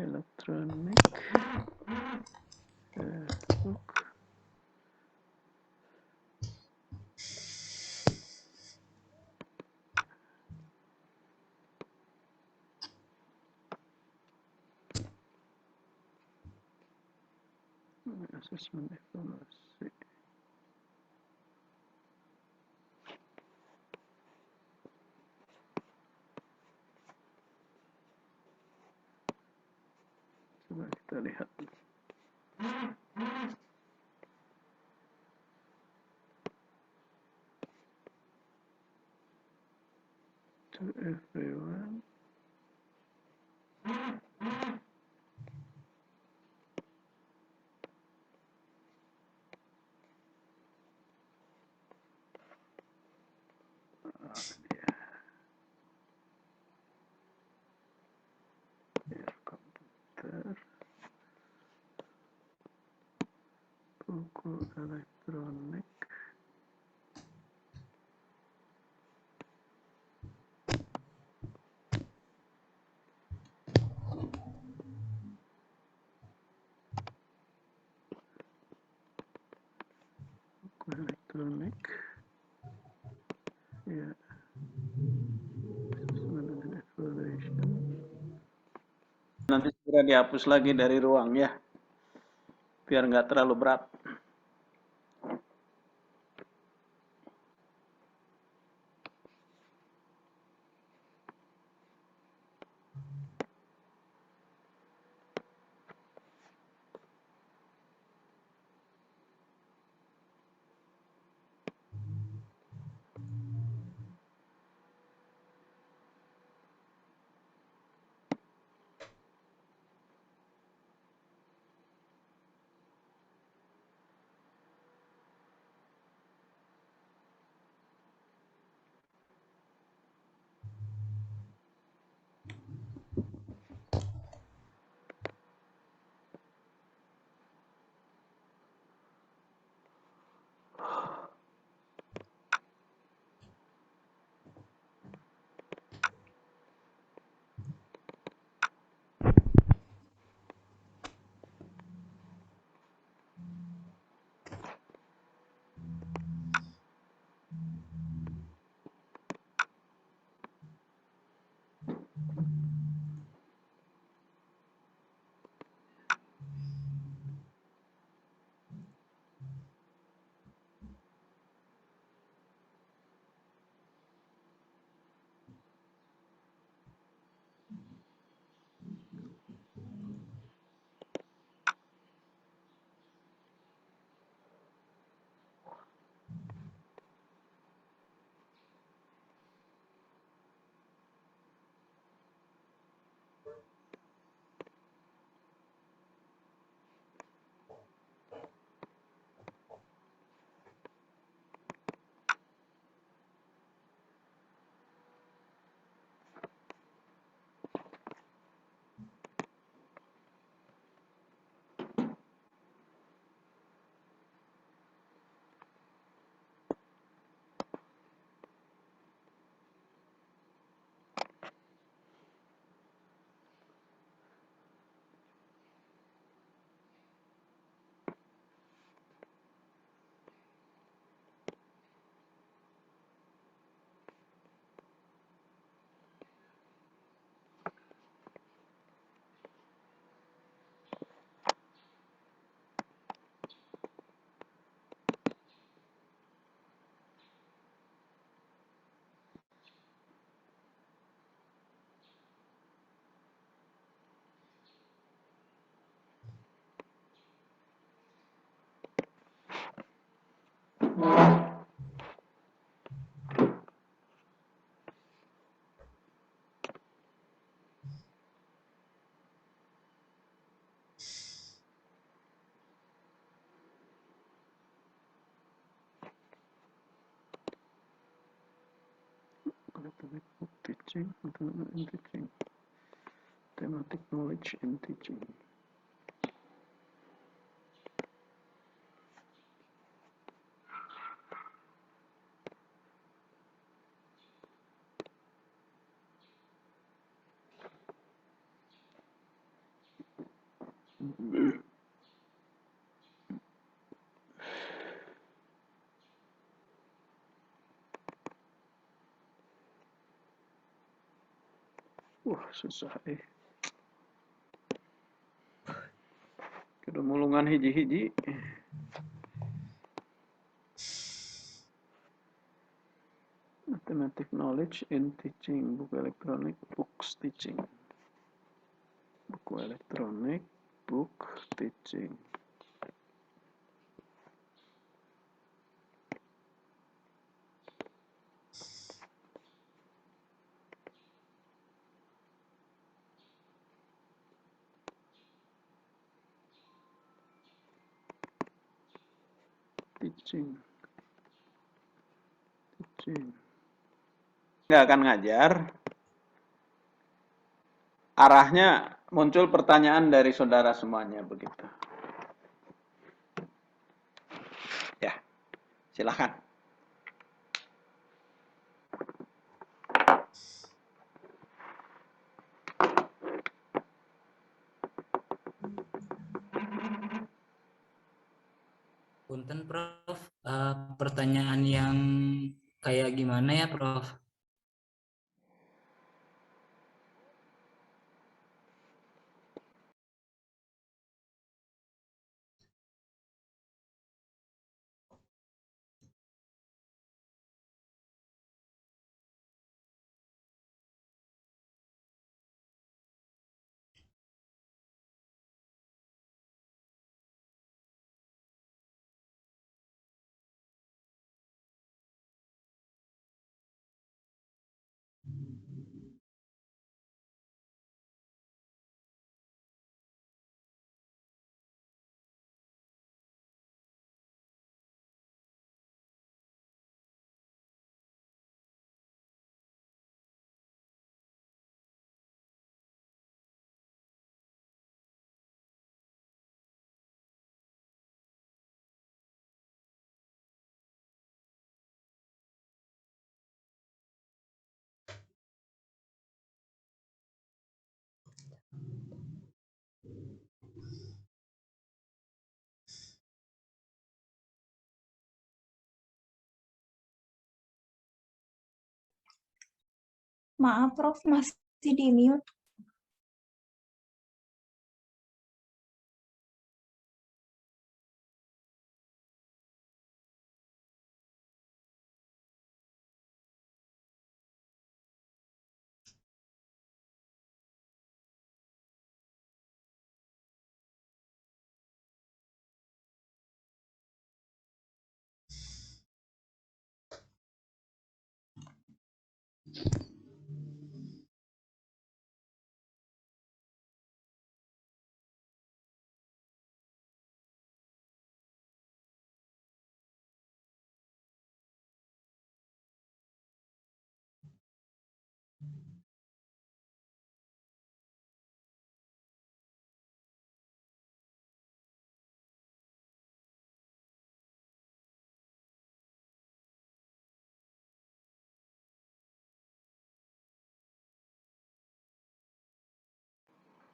Electronic book. Asesmen evaluasi. Coba kita lihat. To everyone. Air komputer, buku elektronik, ya, assessment and evaluation. Nanti segera dihapus lagi dari ruang ya, biar nggak terlalu berat. Electronic book teaching, and teaching, thematic knowledge and teaching. Susah Kudu mulungan hiji-hiji. Mathematic knowledge in teaching, buku elektronik, books teaching. Buku elektronik, book teaching. Teaching. Nggak akan ngajar, arahnya muncul pertanyaan dari saudara semuanya begitu. Ya, silahkan. Punten Prof, pertanyaan yang kayak gimana ya Prof? Maaf, Prof, masih di mute.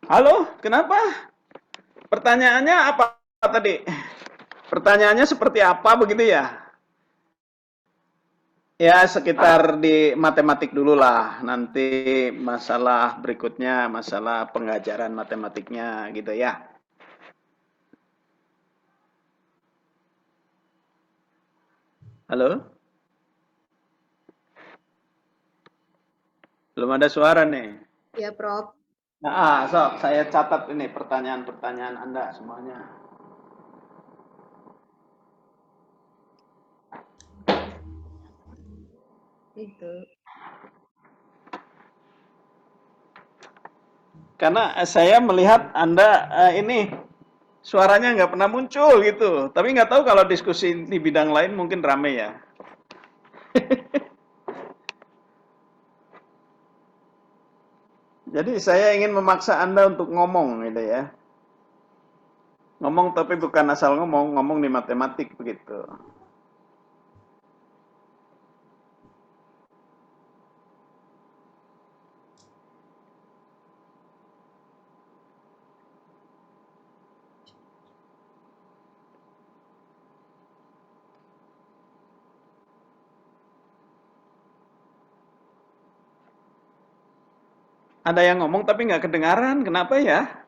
Halo, kenapa? Pertanyaannya apa tadi? Pertanyaannya seperti apa begitu ya? Ya, sekitar di matematik dulu lah. Nanti masalah berikutnya, masalah pengajaran matematiknya gitu ya. Halo? Belum ada suara nih. Ya, Prof. Nah, sok saya catat ini pertanyaan-pertanyaan Anda semuanya. Itu. Karena saya melihat Anda ini suaranya nggak pernah muncul gitu. Tapi nggak tahu kalau diskusi di bidang lain mungkin rame ya. Jadi saya ingin memaksa Anda untuk ngomong gitu ya. Ngomong tapi bukan asal ngomong, ngomong di matematik begitu. Ada yang ngomong tapi nggak kedengaran. Kenapa ya?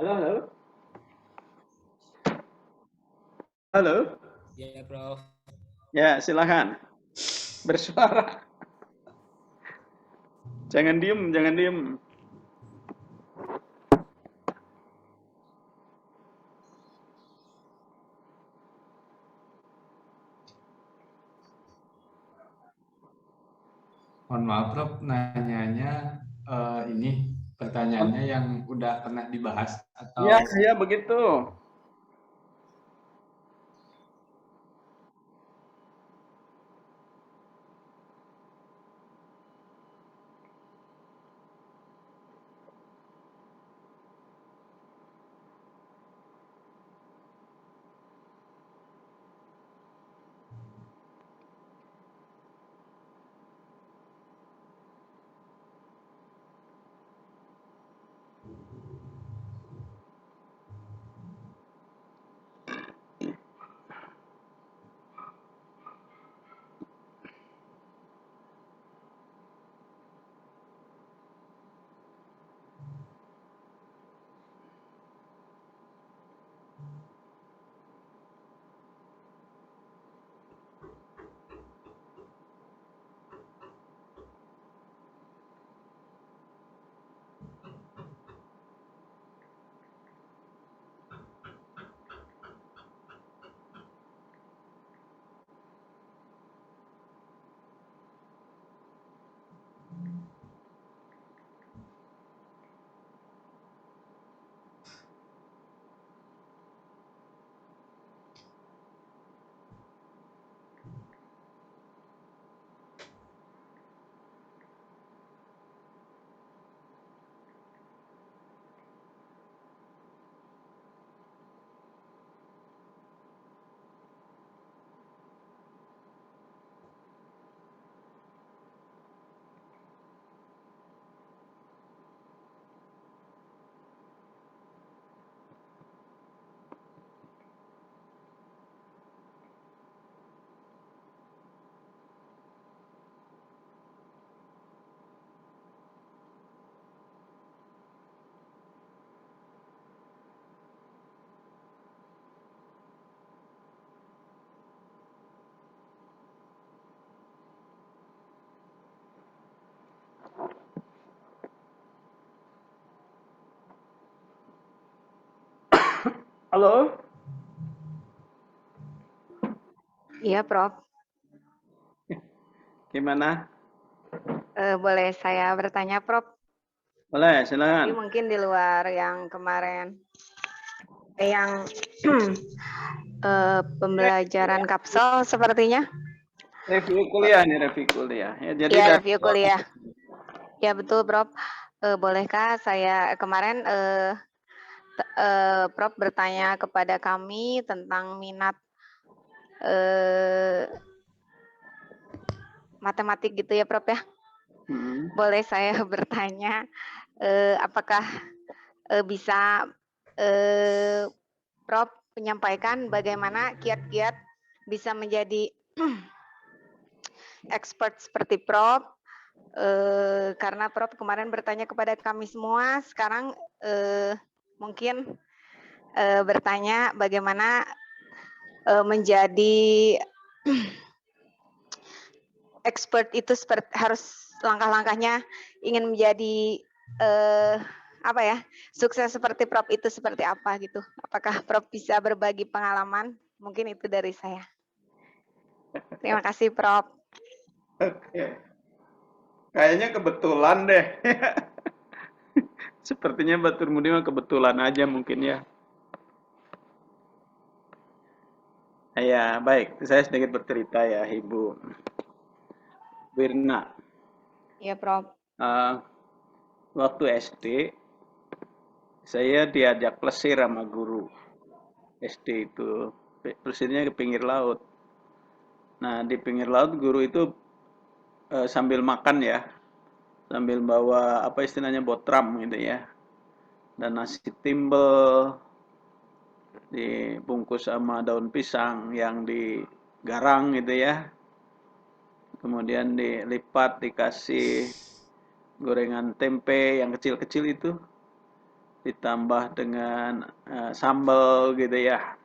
Halo, halo. Halo. Ya, Prof. Ya, silakan. Bersuara. Jangan diem, jangan diem. Mohon maaf, Prof. Nanyanya ini pertanyaannya yang udah pernah dibahas Ya, atau ya begitu. Halo? Iya, Prof. Gimana? Boleh saya bertanya, Prof? Boleh, Tapi silakan. mungkin di luar yang kemarin, yang pembelajaran kapsel sepertinya. Review kuliah nih, review kuliah. Ya, jadi Ya, dari review kuliah. Ya, betul, Prof. Bolehkah saya kemarin Prof bertanya kepada kami tentang minat matematik gitu ya, Prof ya? Boleh saya bertanya apakah bisa Prof menyampaikan bagaimana kiat-kiat bisa menjadi expert seperti Prof, karena Prof kemarin bertanya kepada kami semua, sekarang mungkin bertanya bagaimana menjadi expert itu harus langkah-langkahnya ingin menjadi apa ya, sukses seperti Prof itu seperti apa gitu. Apakah Prof bisa berbagi pengalaman? Mungkin itu dari saya. Terima kasih, Prof. Oke. Kayaknya kebetulan deh. Sepertinya Batur Mudi mah kebetulan aja mungkin ya. Ya, baik. Saya sedikit bercerita ya, Ibu Wirna. Ya, Prof. Waktu SD, saya diajak plesir sama guru. SD itu, plesirnya ke pinggir laut. Nah, di pinggir laut guru itu sambil makan ya, sambil bawa apa istilahnya botram gitu ya, dan nasi timbel dibungkus sama daun pisang yang digarang gitu ya, kemudian dilipat dikasih gorengan tempe yang kecil-kecil itu, ditambah dengan sambal gitu ya,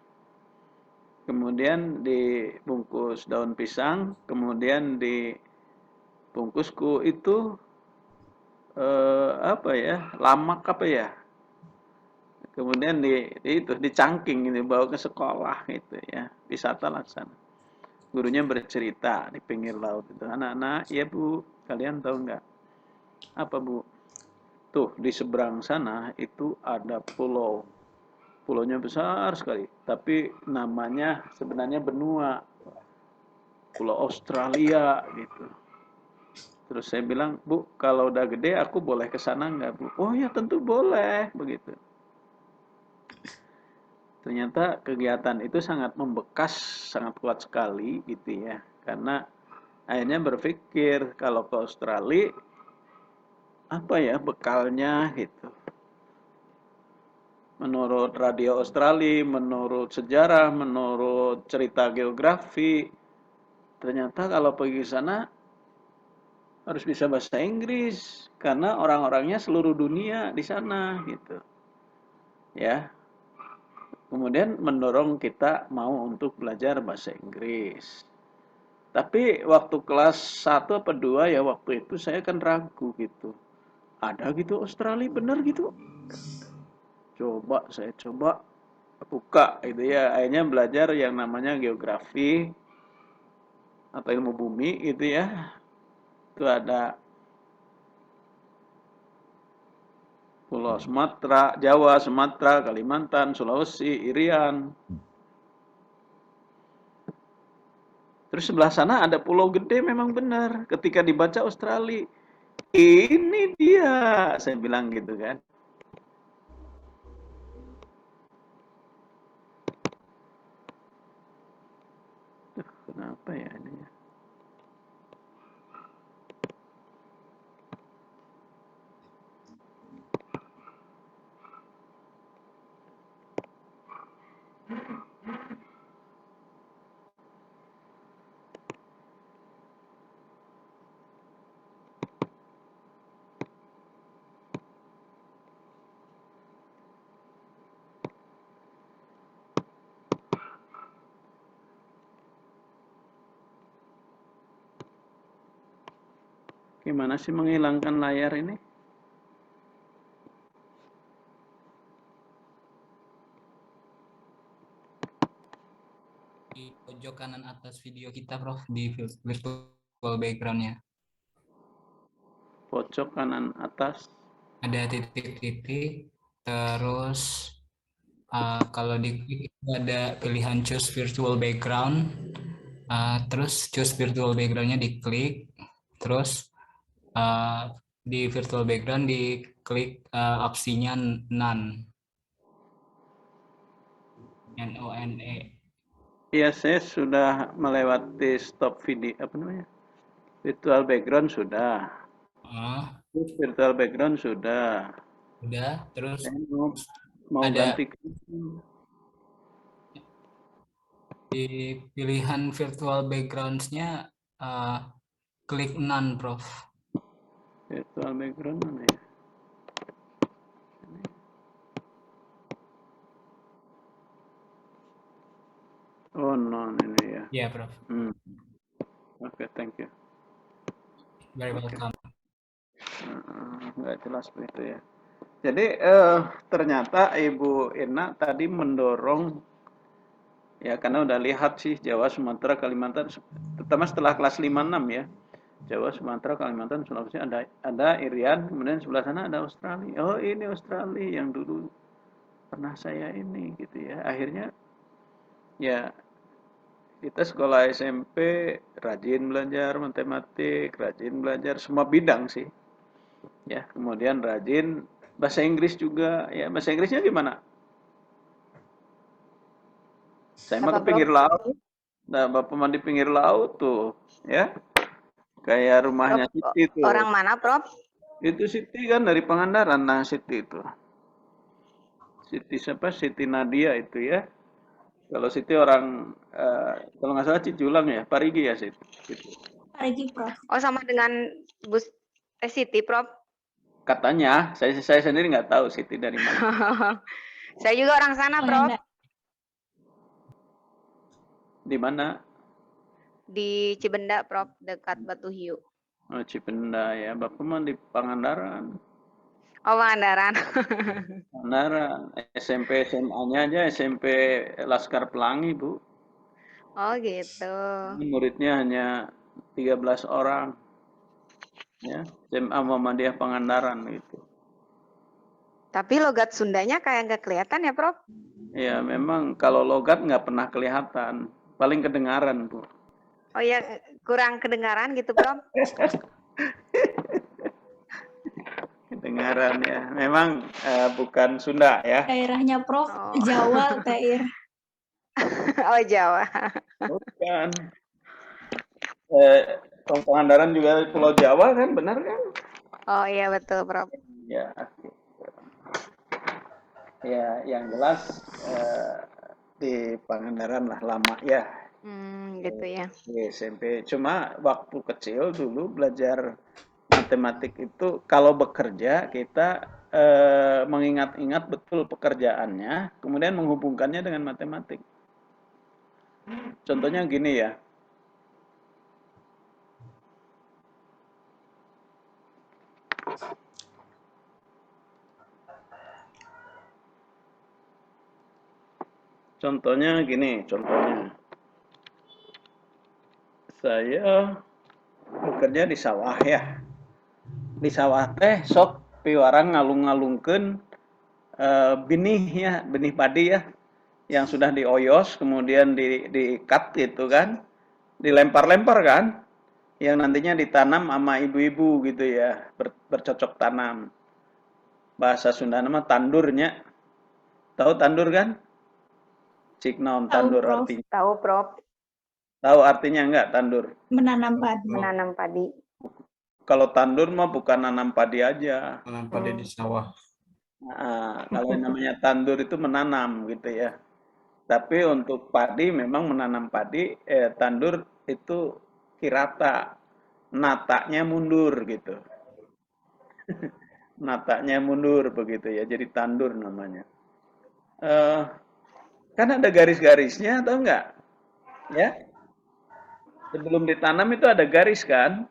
kemudian dibungkus daun pisang, kemudian dibungkusku itu apa ya, lamak apa ya, kemudian itu dicangking ini bawa ke sekolah gitu ya, wisata laksana. Gurunya bercerita di pinggir laut itu, anak-anak, ya Bu, kalian tahu nggak apa Bu? Tuh di seberang sana itu ada pulau, pulaunya besar sekali, tapi namanya sebenarnya benua, Pulau Australia gitu. Terus saya bilang, Bu, kalau udah gede aku boleh ke sana nggak Bu? Oh ya tentu boleh, begitu. Ternyata kegiatan itu sangat membekas, sangat kuat sekali gitu ya. Karena akhirnya berpikir kalau ke Australia, apa ya bekalnya gitu. Menurut radio Australia, menurut sejarah, menurut cerita geografi, ternyata kalau pergi ke sana harus bisa bahasa Inggris karena orang-orangnya seluruh dunia di sana gitu. Ya. Kemudian mendorong kita mau untuk belajar bahasa Inggris. Tapi waktu kelas 1 apa 2 ya waktu itu saya kan ragu gitu. Ada gitu Australia bener gitu. Saya coba buka itu ya. Akhirnya belajar yang namanya geografi atau ilmu bumi gitu ya. Itu ada Pulau Sumatera, Jawa, Sumatera, Kalimantan, Sulawesi, Irian. Terus sebelah sana ada pulau gede memang benar. Ketika dibaca Australia, ini dia, saya bilang gitu kan. Kenapa ya ini ya? Gimana sih menghilangkan layar ini? Di pojok kanan atas video kita, Prof, di virtual background-nya. Pojok kanan atas. Ada titik-titik, terus kalau diklik itu ada pilihan choose virtual background, terus choose virtual background-nya diklik, terus di virtual background diklik opsinya none, N-O-N-E. Iya, saya sudah melewati stop video, apa namanya? Virtual background sudah. Terus virtual background sudah. Udah, terus Saya mau ada ganti di pilihan virtual backgrounds-nya klik none, Prof. virtual background mana ya? Oh, no, ini ya. Ya, Prof. Oke, thank you. Very welcome. Nggak jelas begitu ya. Jadi ternyata Ibu Ina tadi mendorong ya karena udah lihat sih Jawa, Sumatera, Kalimantan, terutama setelah kelas 5-6 ya. Jawa, Sumatera, Kalimantan, Sulawesi ada Irian, kemudian sebelah sana ada Australia. Oh, ini Australia yang dulu pernah saya ini gitu ya. Akhirnya ya kita sekolah SMP rajin belajar matematik, rajin belajar semua bidang sih. Ya, kemudian rajin bahasa Inggris juga. Ya, bahasa Inggrisnya gimana? Saya mah Apa, ke Prof? pinggir laut. Nah, Bapak mah di pinggir laut tuh, ya. Kayak Prof, rumahnya Siti orang tuh. mana, Prof? Itu Siti kan dari Pangandaran, nah Siti itu. Siti siapa? Siti Nadia itu ya. Kalau Siti orang, kalau nggak salah Cijulang ya, Parigi ya Siti. Gitu. Lagi, Prof. Oh, sama dengan Bu Siti, Prof. Katanya, saya sendiri nggak tahu Siti dari mana. Saya juga orang sana, Prof. Penganda. Di mana? Di Cibenda, Prof, dekat Batu Hiu. Oh, Cipenda ya. Bapak mah di Pangandaran. Oh, Pangandaran. Pangandaran. SMP SMA-nya aja SMP Laskar Pelangi, Bu. Oh, gitu. Muridnya hanya 13 orang. Ya, SMA Muhammadiyah Pangandaran gitu. Tapi logat Sundanya kayak nggak kelihatan ya, Prof? Ya, memang kalau logat nggak pernah kelihatan. Paling kedengaran, Bu. Oh ya, kurang kedengaran gitu, Prof? Kedengaran ya. Memang bukan Sunda ya. Daerahnya Prof. Oh, Jawa, Tair. oh Jawa. Bukan. Eh, Pangandaran juga di Pulau Jawa kan, benar kan? Oh iya betul, Prof. Ya, ya yang jelas di Pangandaran lah lama ya Gitu ya. di SMP. Cuma waktu kecil dulu belajar matematik itu kalau bekerja kita mengingat-ingat betul pekerjaannya, kemudian menghubungkannya dengan matematik. Contohnya gini ya. Contohnya gini, contohnya. Saya bekerja di sawah ya. Di sawah teh sok piwarang ngalung-ngalungkeun benih ya, benih padi ya yang sudah dioyos kemudian di-cut gitu kan, dilempar-lempar kan, yang nantinya ditanam sama ibu-ibu gitu ya, bercocok tanam. Bahasa Sunda nama tandurnya. Tahu tandur kan? Cik naon Tahu, tandur Prof. artinya? Tahu, Prof. Tahu artinya enggak tandur? Menanam padi. Menanam padi. Kalau tandur mah bukan nanam padi aja. Tanam padi di sawah. Nah, kalau yang namanya tandur itu menanam gitu ya. Tapi untuk padi memang menanam padi, tandur itu kirata, natanya mundur gitu. Natanya mundur begitu ya, jadi tandur namanya. Eh, kan ada garis-garisnya atau enggak? Ya, sebelum ditanam itu ada garis kan?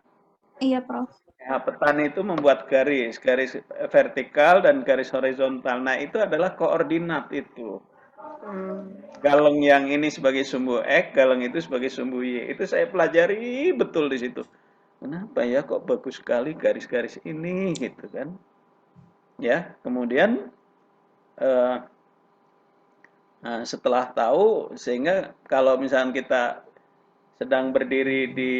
Iya, Prof. Nah, petani itu membuat garis, garis vertikal dan garis horizontal. Nah, itu adalah koordinat itu. Galeng yang ini sebagai sumbu X, galeng itu sebagai sumbu Y. Itu saya pelajari betul di situ. Kenapa ya kok bagus sekali garis-garis ini gitu kan? Ya, kemudian eh, setelah tahu sehingga kalau misalnya kita sedang berdiri di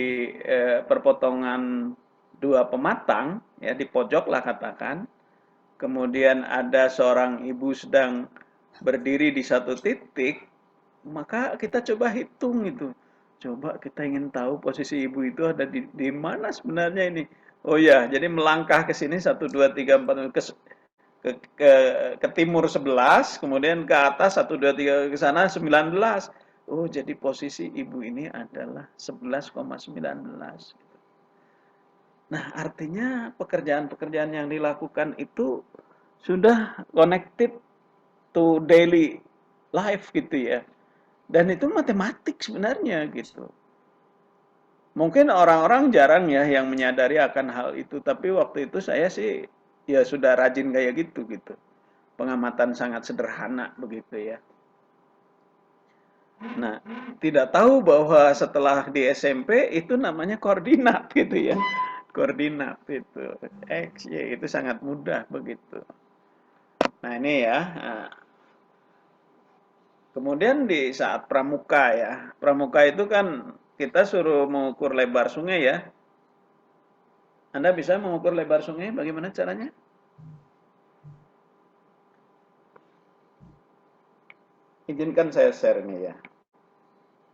perpotongan dua pematang ya di pojok lah katakan, kemudian ada seorang ibu sedang berdiri di satu titik, maka kita coba hitung itu. Coba kita ingin tahu posisi ibu itu ada di mana sebenarnya ini. Oh ya, jadi melangkah ke sini 1, 2, 3, 4 ke timur 11, kemudian ke atas 1, 2, 3 ke sana 19. Oh, jadi posisi ibu ini adalah 11,19. Nah, artinya pekerjaan-pekerjaan yang dilakukan itu sudah connected to daily life gitu ya. Dan itu matematik sebenarnya gitu. Mungkin orang-orang jarang ya yang menyadari akan hal itu, tapi waktu itu saya sih ya sudah rajin kayak gitu gitu. Pengamatan sangat sederhana begitu ya. Nah, tidak tahu bahwa setelah di SMP itu namanya koordinat gitu ya. Koordinat itu X, Y itu sangat mudah begitu. Nah, ini ya. Kemudian di saat pramuka ya, pramuka itu kan kita suruh mengukur lebar sungai ya. Anda bisa mengukur lebar sungai, bagaimana caranya? Izinkan saya share ini ya.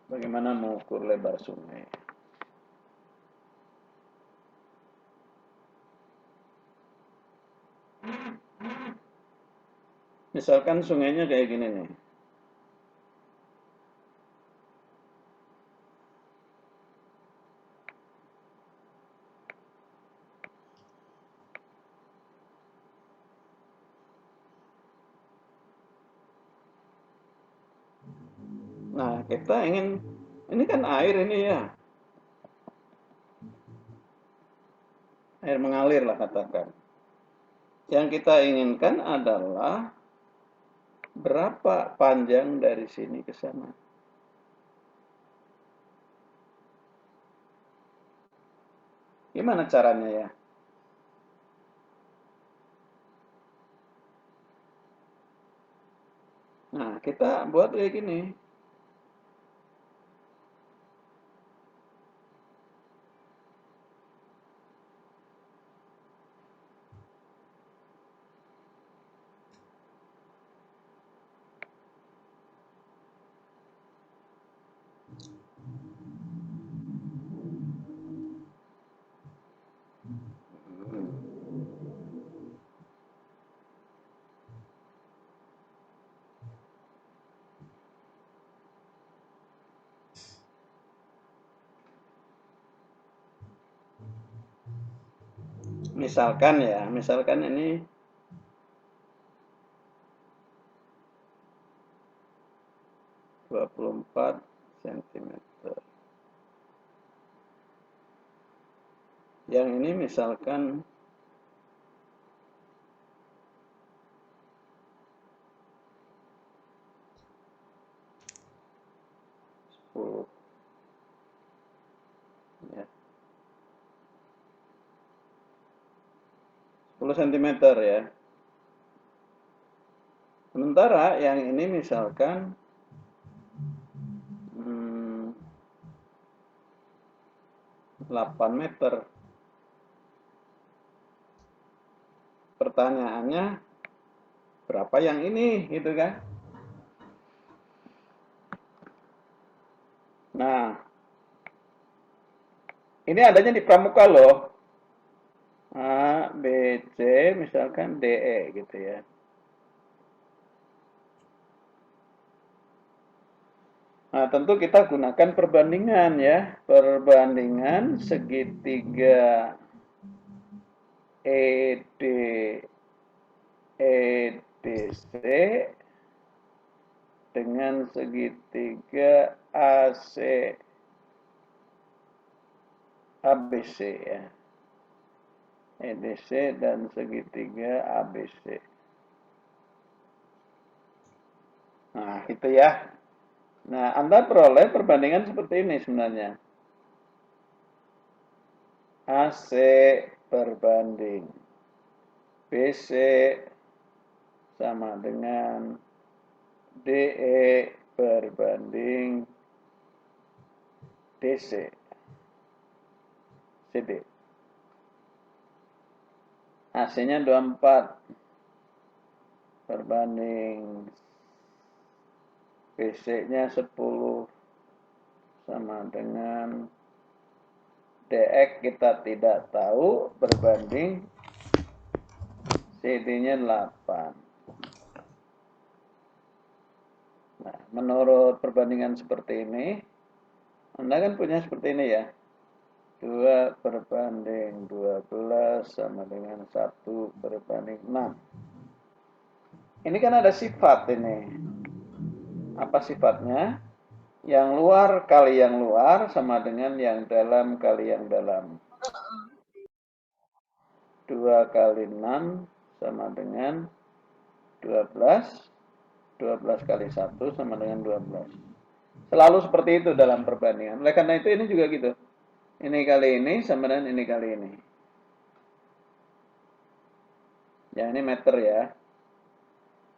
Bagaimana mengukur lebar sungai. Misalkan sungainya kayak gini nih. Nah, kita ingin, ini kan air ini ya. Air mengalir lah katakan. Yang kita inginkan adalah berapa panjang dari sini ke sana. Gimana caranya ya? Nah, kita buat kayak gini. Misalkan ya, misalkan ini dua puluh empat cm. Yang ini misalkan 10 ya. 10 cm ya. Sementara yang ini misalkan 8 meter. Pertanyaannya berapa yang ini gitu kan? Nah, ini adanya di pramuka loh. A, B, C, misalkan D, E gitu ya. Nah, tentu kita gunakan perbandingan ya. Perbandingan segitiga ED, EDC dengan segitiga AC, ABC ya. EDC dan segitiga ABC. Nah, itu ya. Nah, Anda peroleh perbandingan seperti ini sebenarnya. AC berbanding BC sama dengan DE berbanding DC. CD. AC-nya 24 berbanding BC-nya 10 sama dengan DX kita tidak tahu berbanding CD-nya 8. Nah, menurut perbandingan seperti ini, Anda kan punya seperti ini ya. 2 berbanding 12 sama dengan 1 berbanding 6. Ini kan ada sifat ini. Apa sifatnya? Yang luar kali yang luar sama dengan yang dalam kali yang dalam. 2 kali 6 sama dengan 12. 12 kali 1 sama dengan 12. Selalu seperti itu dalam perbandingan. Oleh karena itu ini juga gitu. Ini kali ini sama dengan ini kali ini. Yang ini meter ya.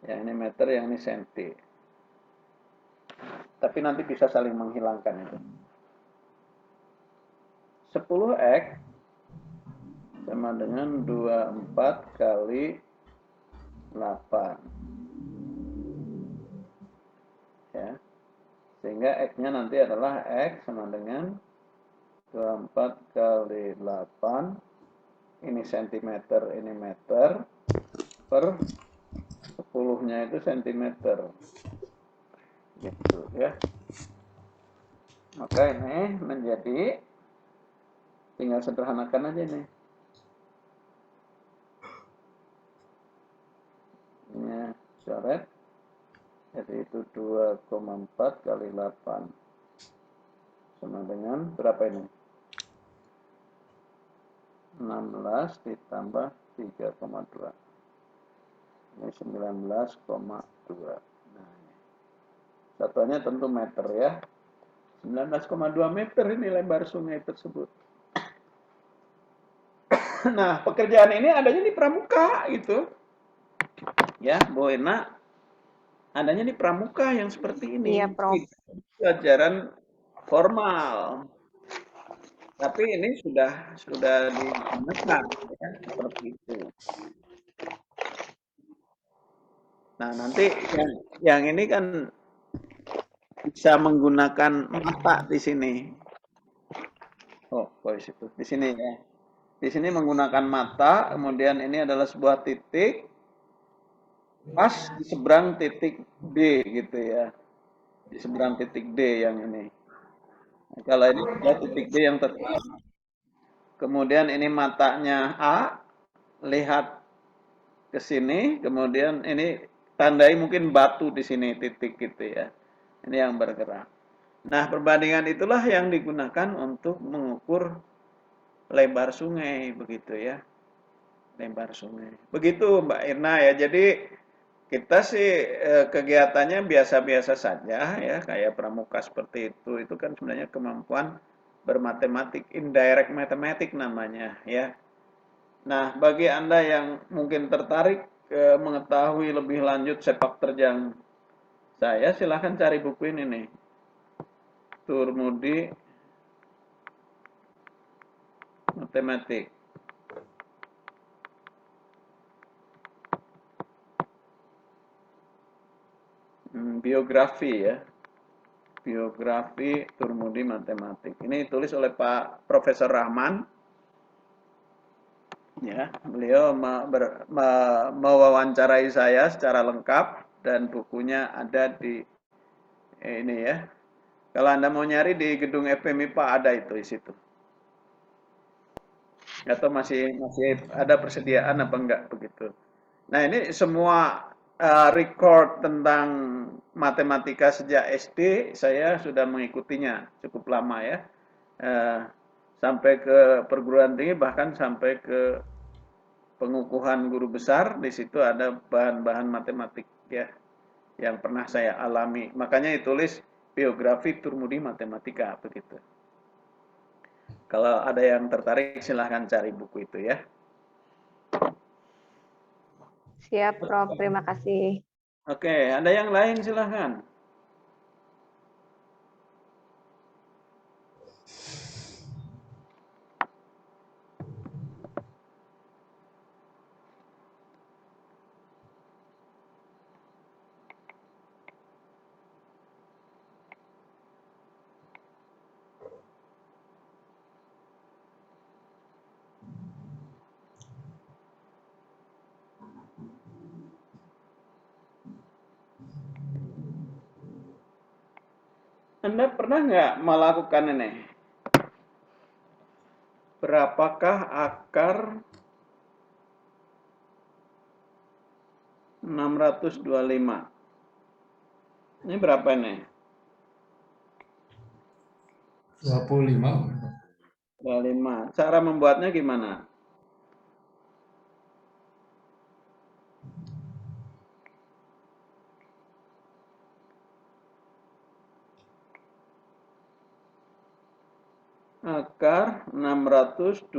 Yang ini meter, yang ini senti. Tapi nanti bisa saling menghilangkan itu. 10x sama dengan 24 kali 8. Ya. Sehingga x-nya nanti adalah x sama dengan 24 kali 8. Ini cm, ini meter. Per 10-nya itu cm. Gitu ya. Maka ini menjadi, tinggal sederhanakan aja nih. Ini coret. Jadi itu 2,4 kali 8. Sama dengan berapa ini? 16 ditambah 3,2. Ini 19,2. Nah, ini. Satuannya tentu meter ya. 19,2 meter ini lebar sungai tersebut. Nah, pekerjaan ini adanya di pramuka gitu. Ya, Bu Ena, adanya di pramuka yang seperti ini. Iya, Prof. Pelajaran formal. Tapi ini sudah digunakan ya, seperti itu. Nah, nanti yang ini kan bisa menggunakan mata di sini. Oh, di situ. Di sini ya. Di sini menggunakan mata, kemudian ini adalah sebuah titik pas di seberang titik D gitu ya. Di seberang titik D yang ini. Nah, kalau ini adalah titik D yang tetap. Kemudian ini matanya A, lihat ke sini, kemudian ini tandai mungkin batu di sini titik gitu ya. Ini yang bergerak. Nah, perbandingan itulah yang digunakan untuk mengukur lebar sungai begitu ya. Lebar sungai. Begitu Mbak Irna ya. Jadi kita sih kegiatannya biasa-biasa saja ya, kayak pramuka seperti itu. Itu kan sebenarnya kemampuan bermatematik, indirect mathematics namanya ya. Nah, bagi Anda yang mungkin tertarik mengetahui lebih lanjut sepak terjang saya, silahkan cari buku ini nih. Turmudi Matematik. Biografi ya. Biografi Turmudi Matematik. Ini ditulis oleh Pak Profesor Rahman. Ya, beliau mewawancarai saya secara lengkap dan bukunya ada di ini ya. Kalau Anda mau nyari di gedung FPMIPA ada itu di situ. Atau masih ada persediaan apa enggak begitu. Nah, ini semua record tentang matematika sejak SD saya sudah mengikutinya cukup lama ya. Sampai ke perguruan tinggi, bahkan sampai ke pengukuhan guru besar, di situ ada bahan-bahan matematik ya yang pernah saya alami. Makanya ditulis biografi Turmudi Matematika begitu. Kalau ada yang tertarik silahkan cari buku itu ya. Siap, Prof. Terima kasih. Oke, ada yang lain silahkan. Anda pernah nggak melakukan ini? Berapakah akar 625? Ini berapa nih? 25. 25. Cara membuatnya gimana? Akar 625.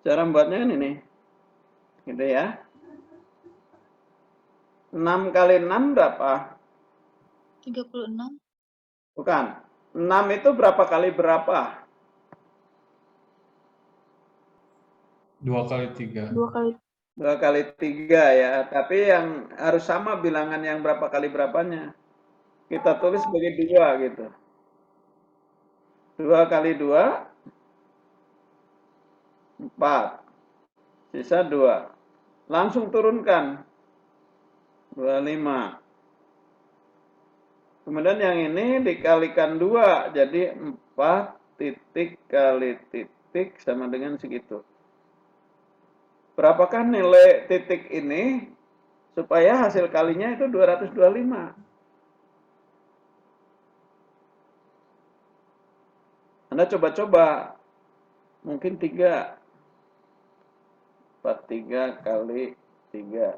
Cara membuatnya kan ini. Gitu ya. 6 kali 6 berapa? 36. Bukan. 6 itu berapa kali berapa? 2 kali 3. 2 kali 2 kali 3 ya. Tapi yang harus sama bilangan yang berapa kali berapanya. Kita tulis sebagai 2 gitu. 2 kali 2, 4. Sisa 2. Langsung turunkan. 25. Kemudian yang ini dikalikan 2. Jadi 4 titik kali titik sama dengan segitu. Berapakah nilai titik ini supaya hasil kalinya itu 225? Anda coba-coba. Mungkin 3. 43 kali 3.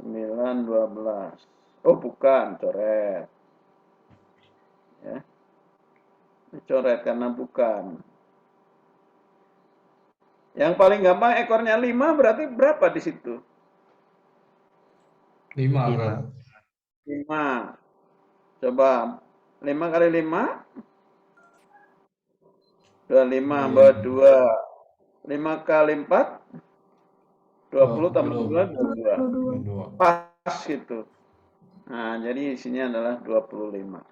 9, 12. Oh bukan, coret. Ya, dicoret karena bukan. Yang paling gampang ekornya 5 berarti berapa di situ? 5 kan? 5. Coba 5 kali 5, 25 buat 2. 5 kali 4, 20 tambah 2, 22. 22. Pas gitu. Nah, jadi isinya adalah 25.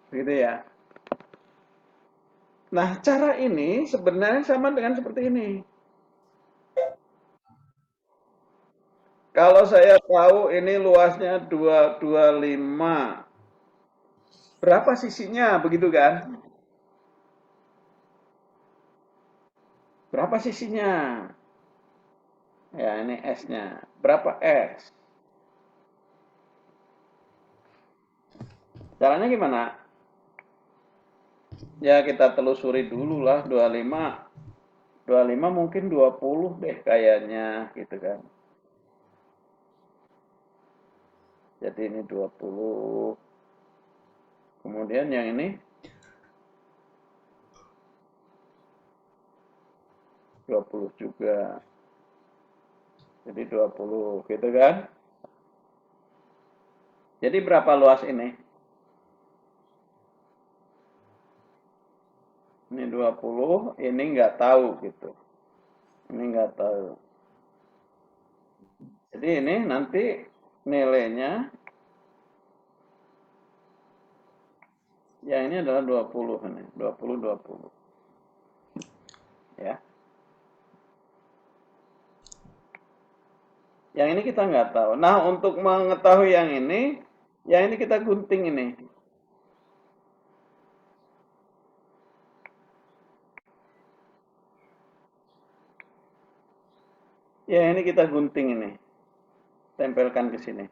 Gitu ya. Nah, cara ini sebenarnya sama dengan seperti ini. Kalau saya tahu ini luasnya 225. Berapa sisinya, begitu kan? Berapa sisinya? Ya, ini S-nya. Berapa S? Caranya gimana? Ya, kita telusuri dulu lah. 25. 25 mungkin 20 deh kayaknya, gitu kan. Jadi ini 20. Kemudian yang ini 20 juga. Jadi 20, gitu kan? Jadi berapa luas ini? Ini 20, ini nggak tahu gitu. Ini nggak tahu. Jadi ini nanti nilainya, ya ini adalah 20 ini. 20, 20. Ya. Yang ini kita nggak tahu. Nah, untuk mengetahui yang ini kita gunting ini. Ya, ini kita gunting ini. Tempelkan ke sini.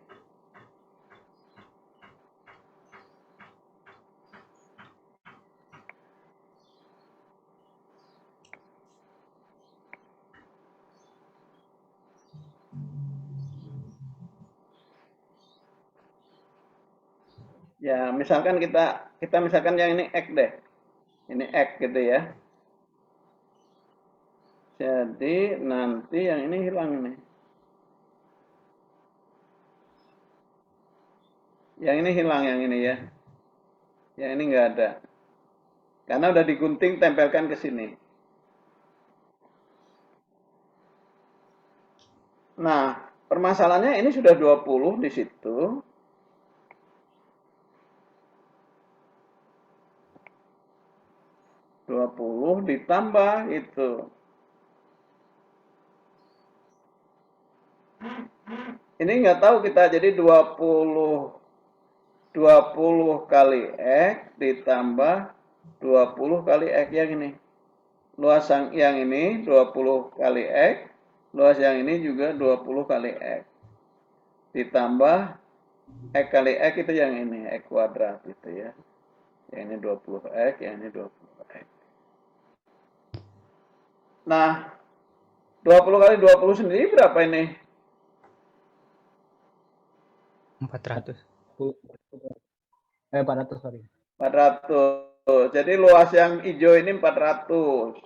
Ya, misalkan kita misalkan yang ini X deh. Ini X gitu ya. Jadi nanti yang ini hilang ini. Yang ini hilang yang ini ya. Yang ini nggak ada. Karena udah digunting, tempelkan ke sini. Nah, permasalahannya ini sudah 20 di situ. Dua puluh ditambah itu. Ini nggak tahu kita, jadi 20 kali X ditambah 20 kali X yang ini. Luas yang ini 20 kali X, luas yang ini juga 20 kali X. Ditambah X kali X itu yang ini, X kuadrat itu ya. Yang ini 20X, yang ini 20X. Nah, 20 kali 20 sendiri berapa ini? 400. 400, sorry. 400. Jadi luas yang hijau ini 400.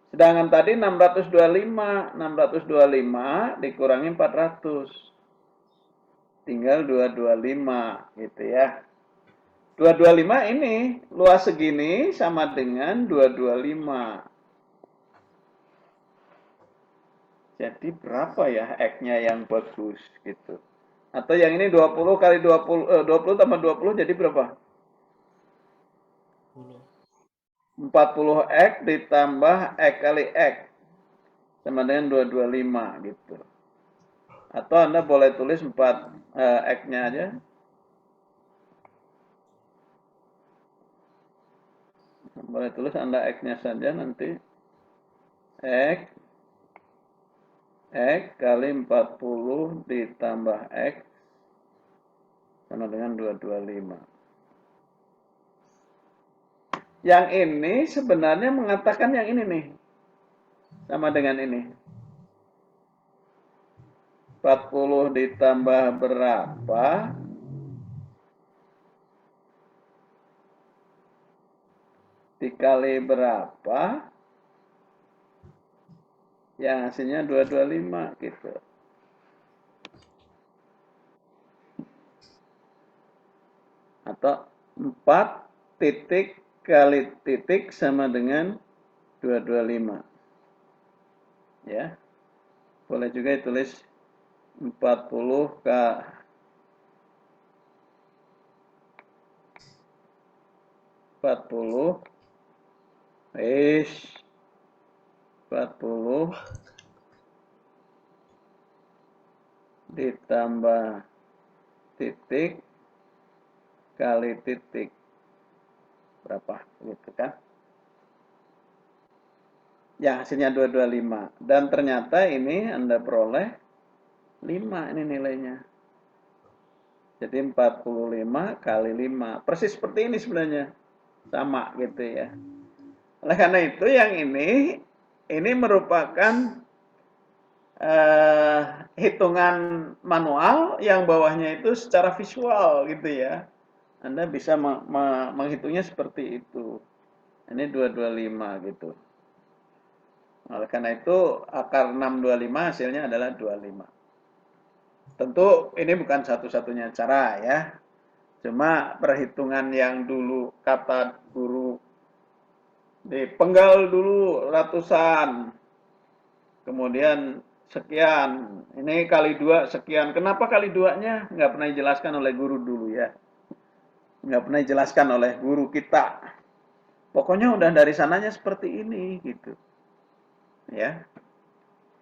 Sedangkan tadi 625 dikurangi 400. Tinggal 225 gitu ya. 225 ini luas segini sama dengan 225. Jadi berapa ya X-nya yang bagus gitu. Atau yang ini 20 kali 20, 20 tambah 20 jadi berapa? 40 X ditambah X kali X. Sama dengan 225 gitu. Atau Anda boleh tulis 4 X-nya aja. Boleh tulis Anda X-nya saja nanti. X kali 40 ditambah X sama dengan 225. Yang ini sebenarnya mengatakan yang ini nih. Sama dengan ini. 40 ditambah berapa? Dikali berapa? Yang hasilnya 225 gitu. Atau 4 titik kali titik sama dengan 225. Ya. Boleh juga ditulis 40 ke 40 40 ditambah titik kali titik berapa gitu kan. Ya hasilnya 225 dan ternyata ini Anda peroleh 5 ini nilainya. Jadi 45 kali 5 persis seperti ini sebenarnya. Sama gitu ya. Oleh karena itu yang ini merupakan hitungan manual yang bawahnya itu secara visual gitu ya. Anda bisa menghitungnya seperti itu. Ini 225 gitu. Oleh karena itu akar 625 hasilnya adalah 25. Tentu ini bukan satu-satunya cara ya. Cuma perhitungan yang dulu kata guru dipenggal dulu ratusan. Kemudian sekian. Ini kali 2 sekian. Kenapa kali 2-nya? Nggak pernah dijelaskan oleh guru dulu ya. Nggak pernah dijelaskan oleh guru kita. Pokoknya udah dari sananya seperti ini gitu. Ya.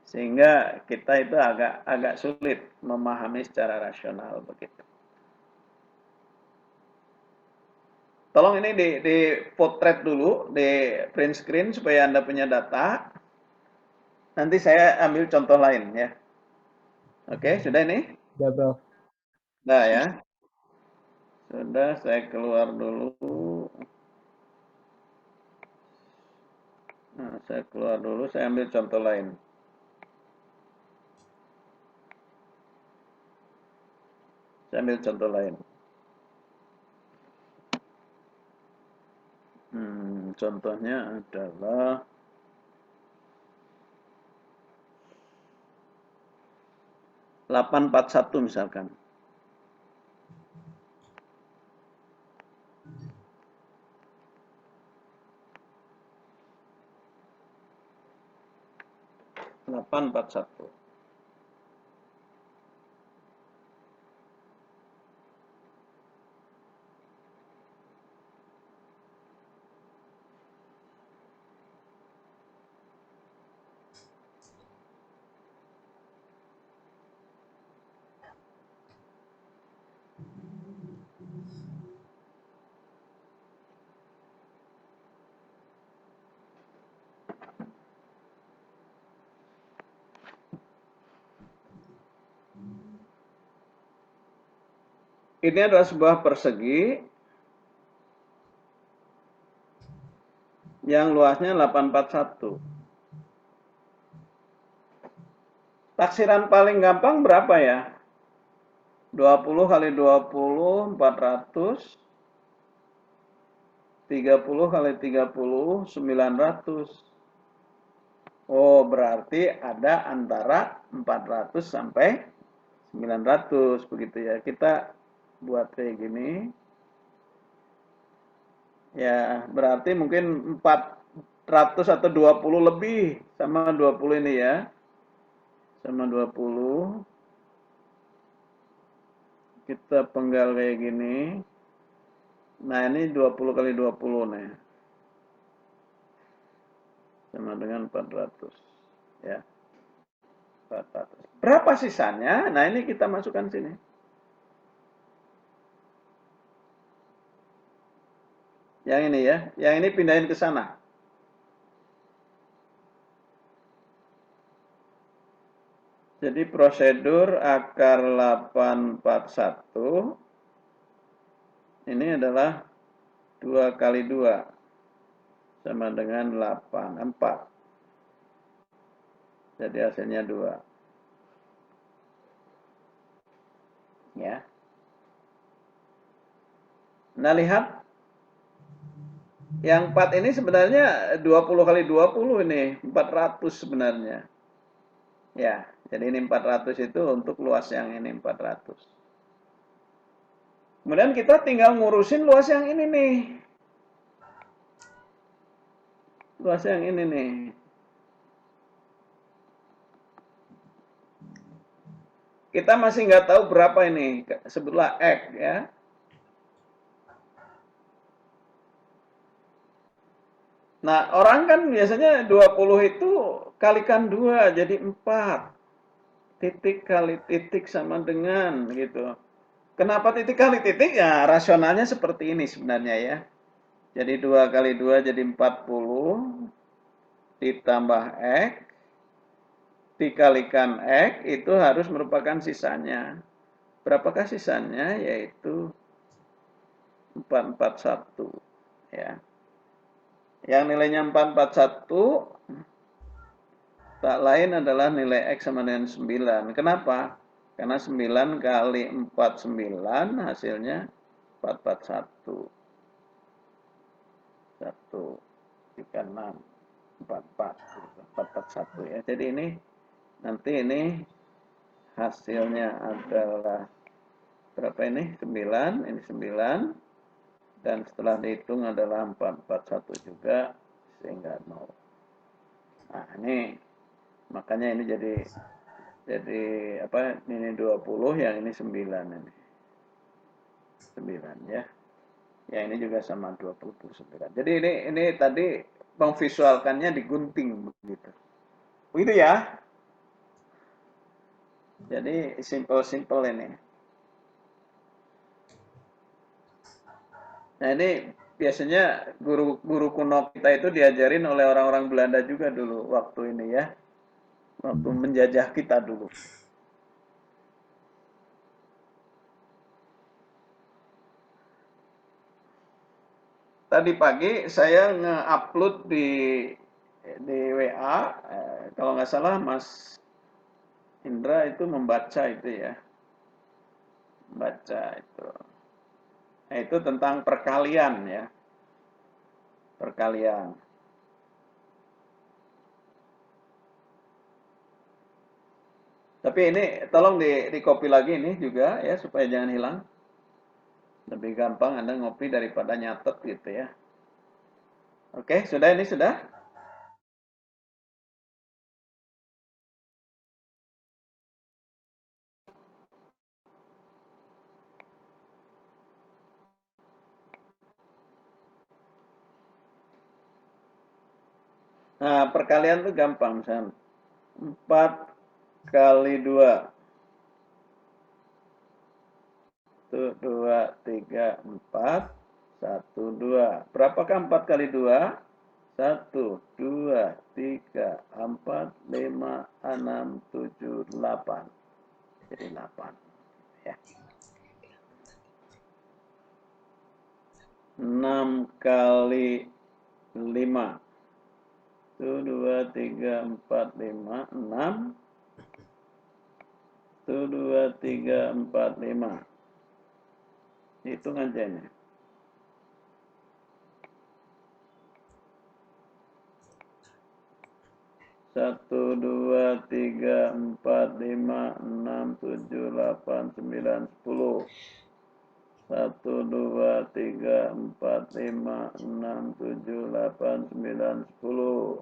Sehingga kita itu agak sulit memahami secara rasional begitu. Tolong ini di potret dulu, di print screen supaya Anda punya data. Nanti saya ambil contoh lain ya. Oke, sudah ini? Udah, Bro. Nah ya. Sudah, saya keluar dulu. Nah, saya keluar dulu, saya ambil contoh lain. Saya ambil contoh lain. Contohnya adalah delapan empat satu misalkan. Delapan empat satu. Ini adalah sebuah persegi yang luasnya 841. Taksiran paling gampang berapa ya? 20 kali 20, 400. 30 kali 30, 900. Oh, berarti ada antara 400 sampai 900 begitu ya. Kita buat kayak gini. Ya, berarti mungkin 400 atau 20 lebih sama 20 ini ya. Sama 20. Kita penggal kayak gini. Nah, ini 20 kali 20 nih. Sama dengan 400. Ya, 400. Berapa sisanya? Nah, ini kita masukkan sini. Yang ini ya, yang ini pindahin ke sana. Jadi prosedur akar 841 ini adalah 2 kali 2 sama dengan 8, 4. Jadi hasilnya 2. Ya. Nah, lihat. Yang 4 ini sebenarnya 20 kali 20 ini, 400 sebenarnya. Ya, jadi ini 400 itu untuk luas yang ini 400. Kemudian kita tinggal ngurusin luas yang ini nih. Luas yang ini nih. Kita masih nggak tahu berapa ini, sebutlah X ya. Nah, orang kan biasanya 20 itu kalikan 2 jadi 4. Titik kali titik sama dengan gitu. Kenapa titik kali titik? Ya, rasionalnya seperti ini sebenarnya ya. Jadi 2 kali 2 jadi 40 ditambah X dikalikan X itu harus merupakan sisanya. Berapakah sisanya? Yaitu 441 ya. Yang nilainya 441 tak lain adalah nilai X sama dengan 9. Kenapa? Karena 9 kali 49 hasilnya 441. 1, 3, 6, 44. 441 ya. Jadi ini nanti ini hasilnya adalah berapa ini? 9, ini 9. Dan setelah dihitung adalah 441 juga sehingga 0. Nah, ini makanya ini jadi apa? Ini 20, yang ini 9 ini. 9 ya. Yang ini juga sama 29. Jadi ini tadi memvisualkannya digunting begitu. Begitu ya. Jadi simple ini. Nah, ini biasanya guru kuno kita itu diajarin oleh orang-orang Belanda juga dulu waktu ini ya. Waktu menjajah kita dulu. Tadi pagi saya nge-upload di WA, kalau nggak salah Mas Indra itu membaca itu ya. Baca itu. Nah, itu tentang perkalian ya. Perkalian. Tapi ini tolong di copy lagi ini juga ya supaya jangan hilang. Lebih gampang Anda ngopi daripada nyatet gitu ya. Oke, sudah ini sudah? Nah, perkalian itu gampang, misalnya 4 kali 2. 1, 2, 3, 4, 1, 2. Berapakah 4 kali 2? 1, 2, 3, 4, 5, 6, 7, 8. Jadi 8. Ya. 6 kali 5. 1, 2, 3, 4, 5, 6. 1, 2, 3, 4, 5. Hitung aja ini. 1, 2, 3, 4, 5, 6, 7, 8, 9, 10. 1, 2, 3, 4, 5, 6, 7, 8, 9, 10.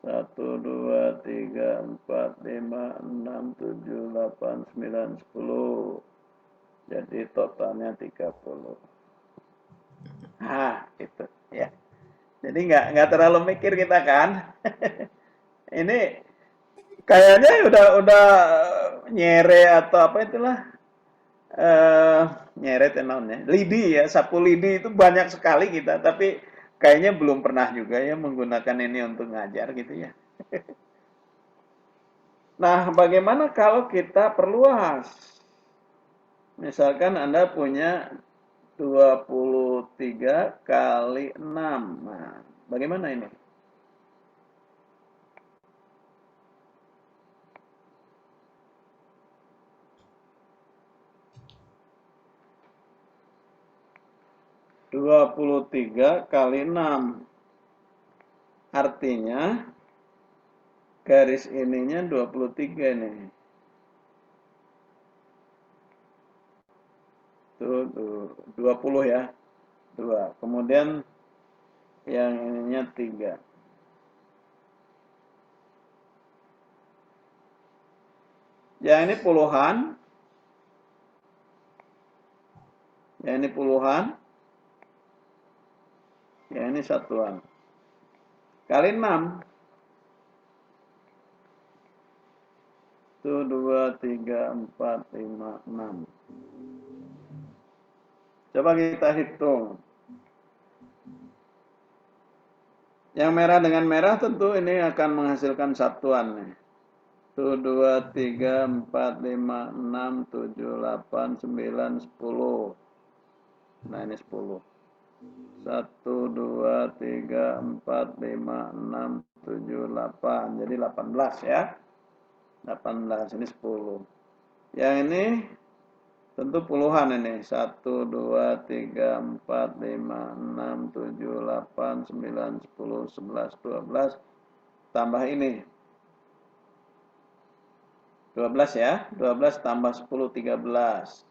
1, 2, 3, 4, 5, 6, 7, 8, 9, 10. Jadi totalnya 30. Itu ya. Jadi nggak terlalu mikir kita kan. Ini kayaknya udah nyere atau apa itulah, nyeret namanya lidi ya, sapu lidi itu banyak sekali kita, tapi kayaknya belum pernah juga ya menggunakan ini untuk ngajar gitu ya. Nah, bagaimana kalau kita perluas? Misalkan Anda punya 23 kali 6. Nah, bagaimana ini? Dua puluh tiga kali 6. Artinya garis ininya 23 nih. Tuh 20 ya. 2. Kemudian yang ininya 3. Yang ini puluhan. Yang ini puluhan. Yang ini satuan. Kali 6. 1, 2, 3, 4, 5, 6. Coba kita hitung. Yang merah dengan merah tentu ini akan menghasilkan satuan nih. 1, 2, 3, 4, 5, 6, 7, 8, 9, 10. Nah ini 10. 1, 2, 3, 4, 5, 6, 7, 8. Jadi 18 ya. 18 ini 10. Yang ini tentu puluhan ini. 1, 2, 3, 4, 5, 6, 7, 8, 9, 10, 11, 12. Tambah ini. 12 ya. 12 tambah 10, 13.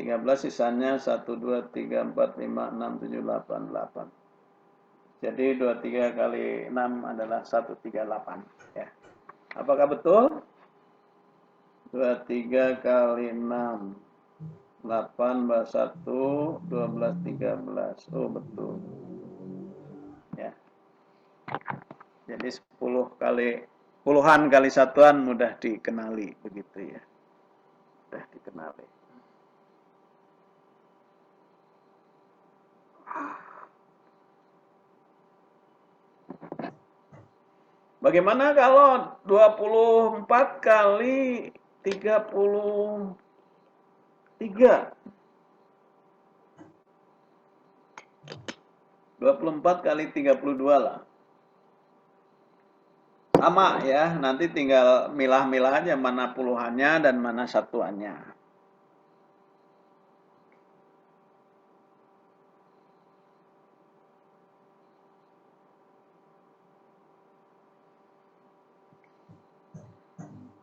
13 sisanya 1, 2, 3, 4, 5, 6, 7, 8, 8. Jadi 23 kali 6 adalah 138. Ya. Apakah betul? 23 kali 6. 8 tambah 1, 12, 13. Oh, betul. Ya. Jadi 10 kali, puluhan kali satuan mudah dikenali. Begitu ya. Mudah dikenali. Bagaimana kalau 24 kali 33? 24 kali 32 lah. Sama ya, nanti tinggal milah-milah aja mana puluhannya dan mana satuannya.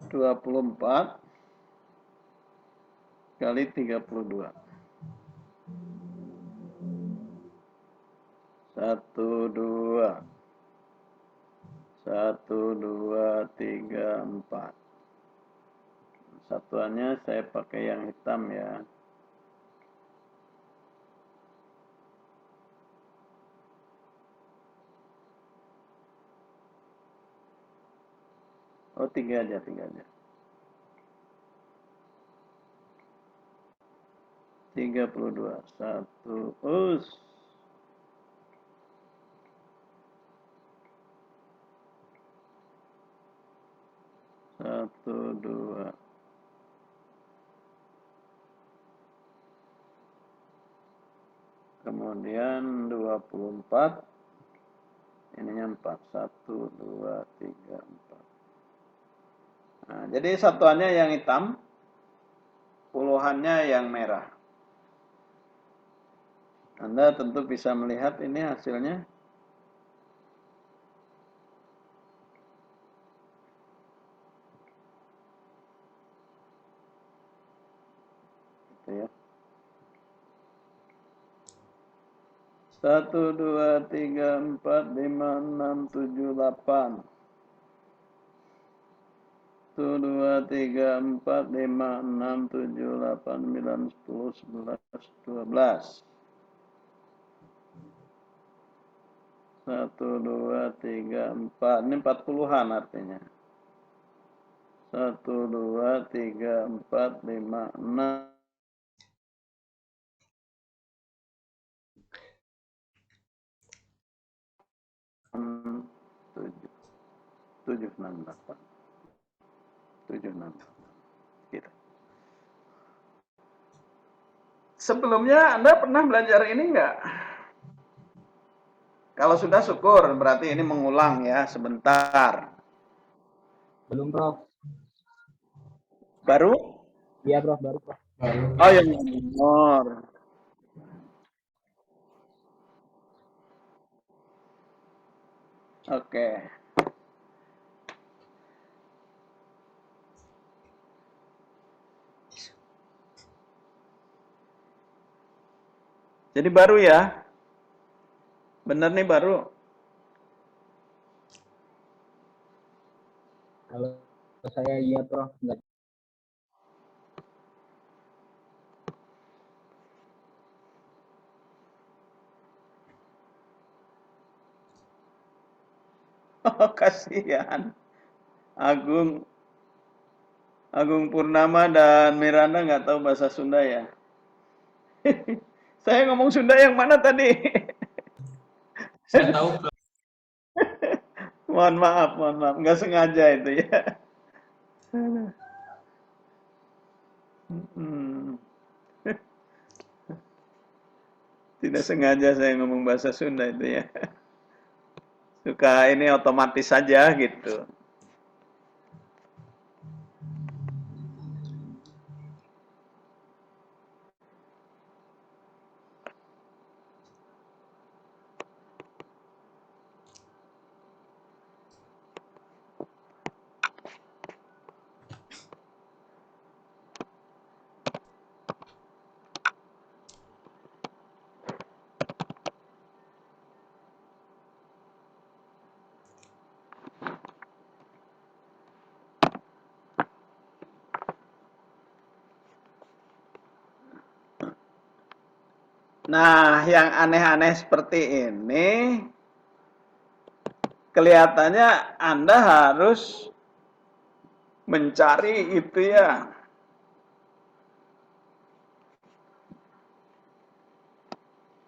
Dua puluh empat kali 32. 1, 2. 1, 2, 3, 4. Satuannya saya pakai yang hitam ya. Oh, 3 aja, 3 aja. 32. 1, us. 1, 2. Kemudian 24. Ininya 4. 1, 2, 3, 4. Nah, jadi satuannya yang hitam, puluhannya yang merah. Anda tentu bisa melihat ini hasilnya. gitu ya. 1, 2, 3, 4, 5, 6, 7, 8. 1, 2, 3, 4, 5, 6, 7, 8, 9, 10, 11, 12. 1, 2, 3, 4. Ini 40-an artinya. 1, 2, 3, 4, 5, 6. 7, 7, 6, 8. 7, 6, 8. Gitu. Sebelumnya Anda pernah belajar ini enggak? Kalau sudah syukur, berarti ini mengulang ya, sebentar. Belum, Prof. Baru? Iya, Prof, baru, Prof. Baru. Oh, yang nomor. Oke. Jadi baru ya? Bener nih baru. Kalau saya iya, Prof. Nggak. Oh, kasihan. Agung Agung Purnama dan Miranda nggak tahu bahasa Sunda ya. Saya ngomong Sunda yang mana tadi? Saya tahu Prof. Mohon maaf, nggak sengaja itu ya. Hmm. Tidak sengaja saya ngomong bahasa Sunda itu ya. Suka ini otomatis saja gitu. Nah, yang aneh-aneh seperti ini kelihatannya Anda harus mencari itu ya.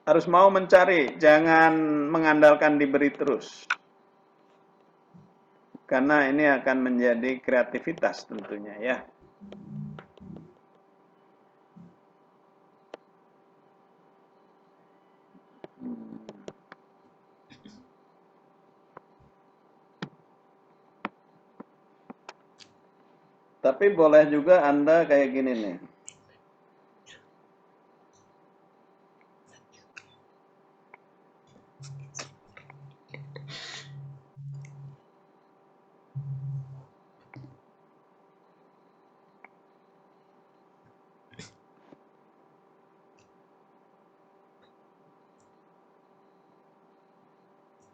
Harus mau mencari, jangan mengandalkan diberi terus. Karena ini akan menjadi kreativitas tentunya ya. Tapi boleh juga Anda kayak gini nih.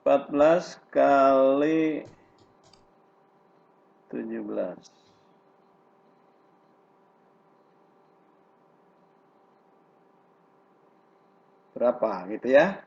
Empat belas kali 17. Berapa gitu ya?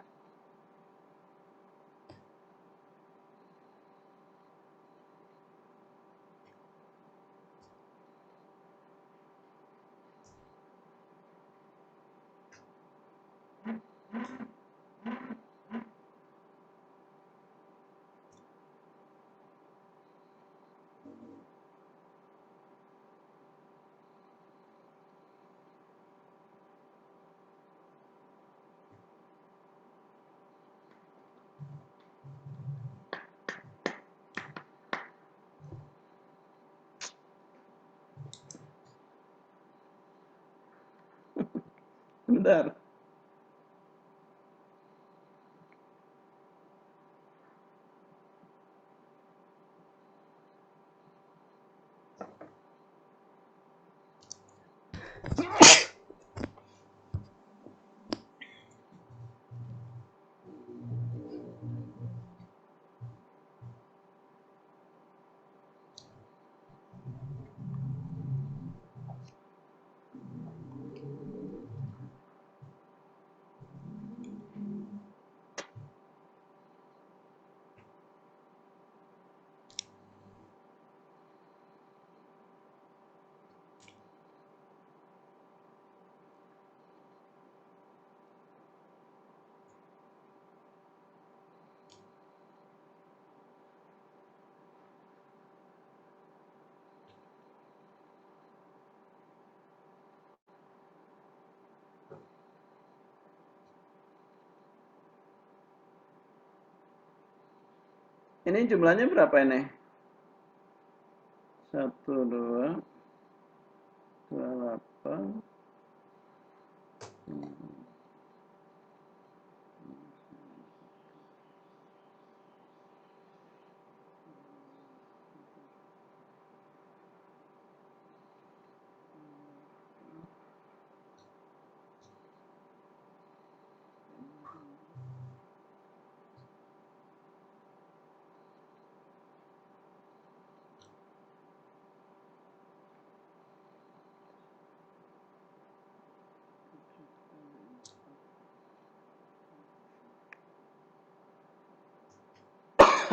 Bentar. Ini jumlahnya berapa ini? 1, 2, 28.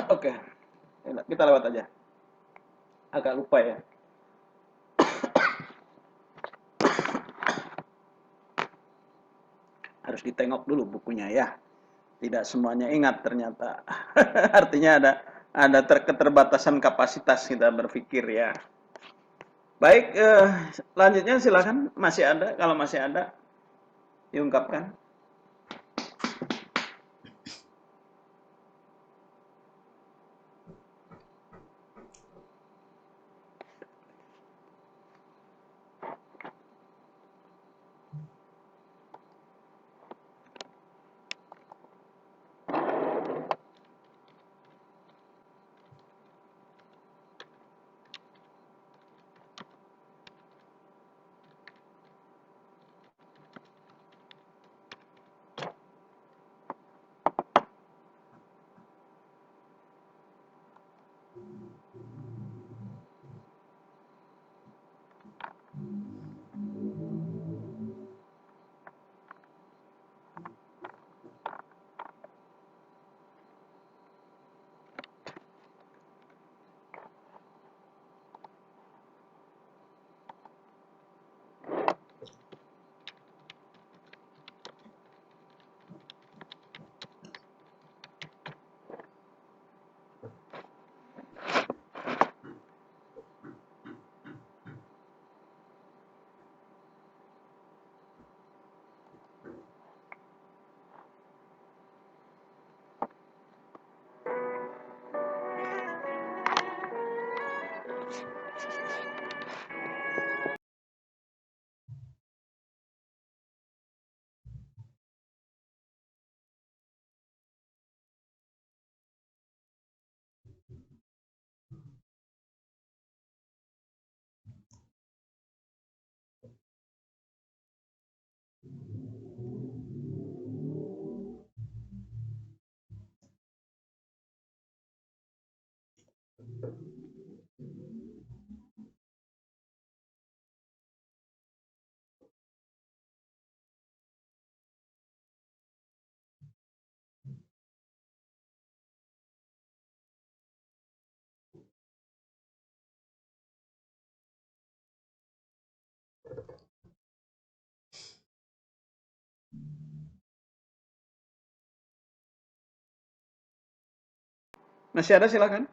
Oke, kita lewat aja. Agak lupa ya. Harus ditengok dulu bukunya ya. Tidak semuanya ingat ternyata. Artinya ada keterbatasan kapasitas kita berpikir ya. Baik, lanjutnya silakan. Masih ada? Kalau masih ada, diungkapkan. Masih ada silakan.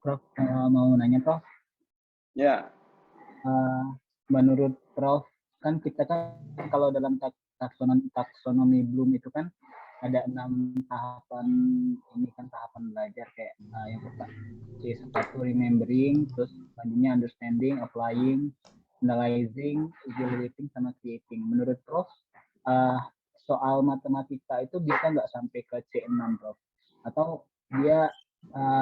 Prof, mau nanya Prof, Ya, menurut Prof kan kita kan kalau dalam taksonomi Bloom itu kan ada 6 tahapan, ini kan tahapan belajar kayak yang pertama C1 remembering, terus selanjutnya understanding, applying, analyzing, evaluating, sama creating. Menurut Prof, soal matematika itu bisa nggak sampai ke C6 Prof? Atau dia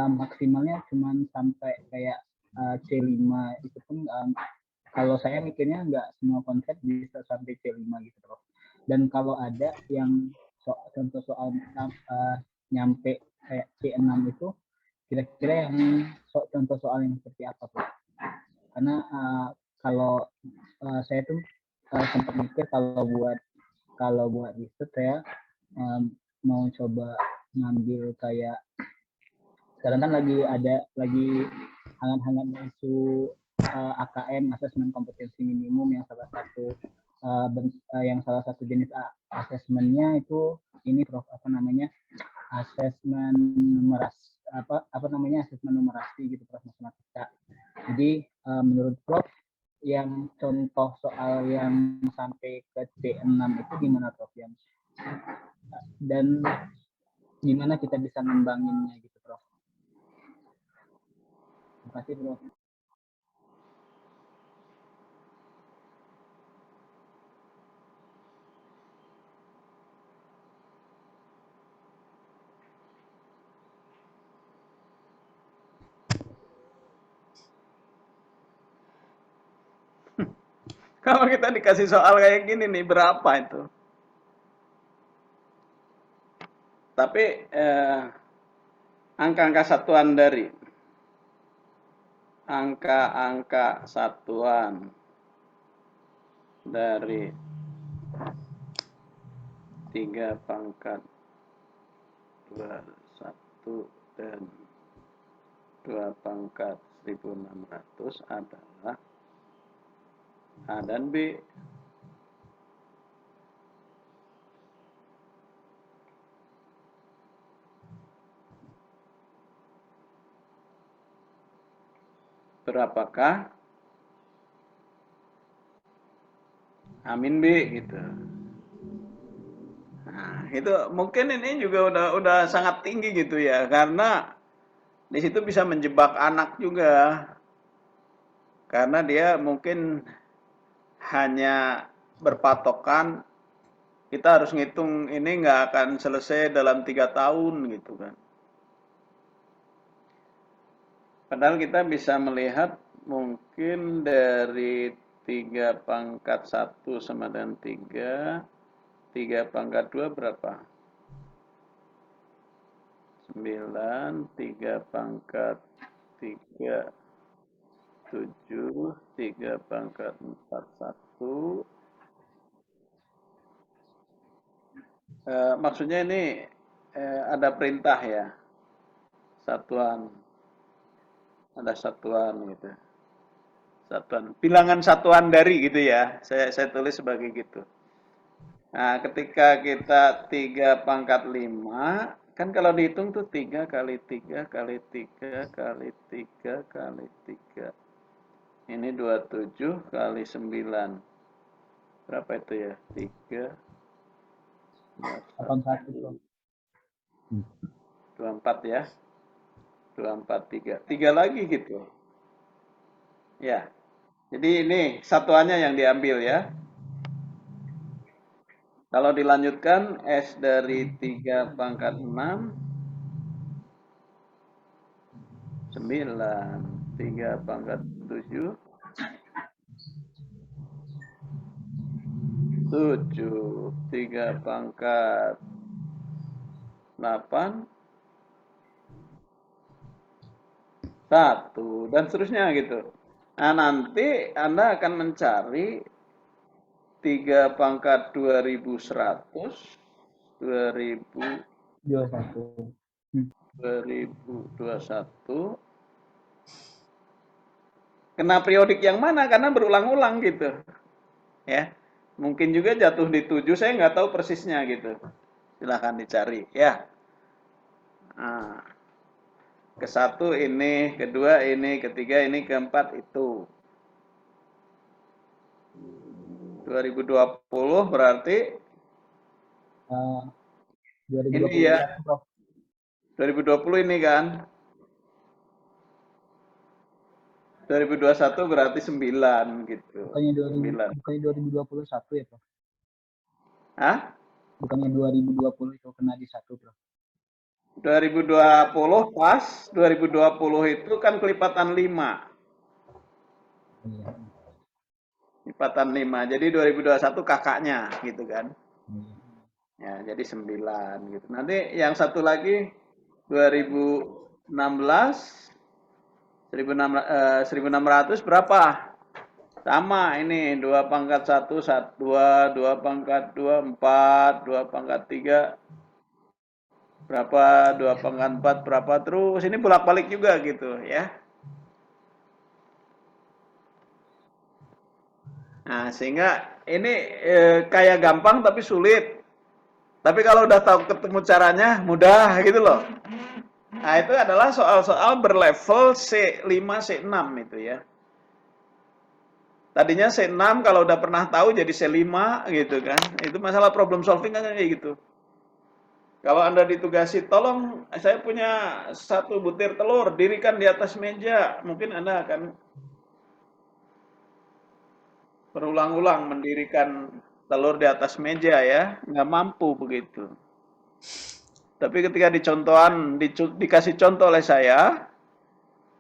maksimalnya cuma sampai kayak C5, itu pun kalau saya mikirnya nggak semua konsep bisa sampai C5 gitu Prof. Dan kalau ada yang contoh soal nyampe kayak C6 itu, kira-kira yang contoh soal yang seperti apa Prof? Karena kalau saya tuh sempat mikir kalau buat riset saya mau coba ngambil kayak sekarang kan lagi hangat-hangatnya isu AKM, asesmen kompetensi minimum, yang salah satu jenis asesmennya itu ini Prof, apa namanya, asesmen apa namanya asesmen numerasi gitu Prof matematika. Jadi menurut Prof yang contoh soal yang sampai ke C6 itu gimana Prof yang dan gimana kita bisa ngembanginnya gitu Prof. Terima kasih Prof. Kalau kita dikasih soal kayak gini nih, berapa itu? Tapi angka-angka satuan dari angka-angka satuan dari 3 pangkat 21 dan 2 pangkat 1600 adalah A dan B. Berapakah Amin B gitu. Nah, itu mungkin ini juga udah sangat tinggi gitu ya, karena di situ bisa menjebak anak juga. Karena dia mungkin hanya berpatokan kita harus ngitung ini nggak akan selesai dalam 3 tahun gitu kan. Padahal kita bisa melihat mungkin dari 3 pangkat 1 sama dengan 3, 3 pangkat 2 berapa? 9, 3 pangkat 3, 7, 3 pangkat 4, 1. Maksudnya ini ada perintah ya, satuan. Ada satuan gitu. Satuan, bilangan satuan dari gitu ya. Saya tulis sebagai gitu. Nah, ketika kita 3 pangkat 5, kan kalau dihitung tuh 3 kali 3 kali 3 kali 3 kali 3. Ini 27 kali 9. Berapa itu ya? 3, 81 24 ya. 24, 3. 3 lagi gitu. Ya. Jadi ini satuannya yang diambil ya. Kalau dilanjutkan, S dari 3 pangkat 6, 9, 3 pangkat 7, 7, 3 pangkat 8, 1, dan seterusnya gitu. Nah, nanti Anda akan mencari 3 pangkat 2100, 21. 2021. Kena periodik yang mana? Karena berulang-ulang gitu. Ya. Mungkin juga jatuh di 7, saya nggak tahu persisnya gitu. Silahkan dicari ya. Nah, ke-1 ini, kedua ini, ketiga ini, keempat itu. 2020 berarti 2021 ini ya. Prof. 2020 ini kan. 2021 berarti 9 gitu. Bukannya 2021 ya Prof? Hah? Bukannya 2020 itu kena di 1 Prof? 2020 pas, 2020 itu kan kelipatan 5. Iya. Lipatan 5. Jadi 2021 kakaknya gitu kan. Iya. Ya, jadi 9 gitu. Nanti yang satu lagi 2016 1600 berapa? Sama ini 2 pangkat 1, 2, 2 pangkat 2, 4, 2 pangkat 3 berapa, 2 pangkat 4 berapa, terus ini bolak-balik juga gitu ya. Nah, sehingga ini kayak gampang tapi sulit. Tapi kalau udah tahu ketemu caranya, mudah gitu loh. Nah, itu adalah soal-soal berlevel C5, C6 itu ya. Tadinya C6 kalau udah pernah tahu jadi C5 gitu kan. Itu masalah problem solving kan kayak gitu. Kalau Anda ditugasi, tolong saya punya 1 butir telur, dirikan di atas meja. Mungkin Anda akan berulang-ulang mendirikan telur di atas meja ya. Nggak mampu begitu. Tapi ketika dikasih contoh oleh saya,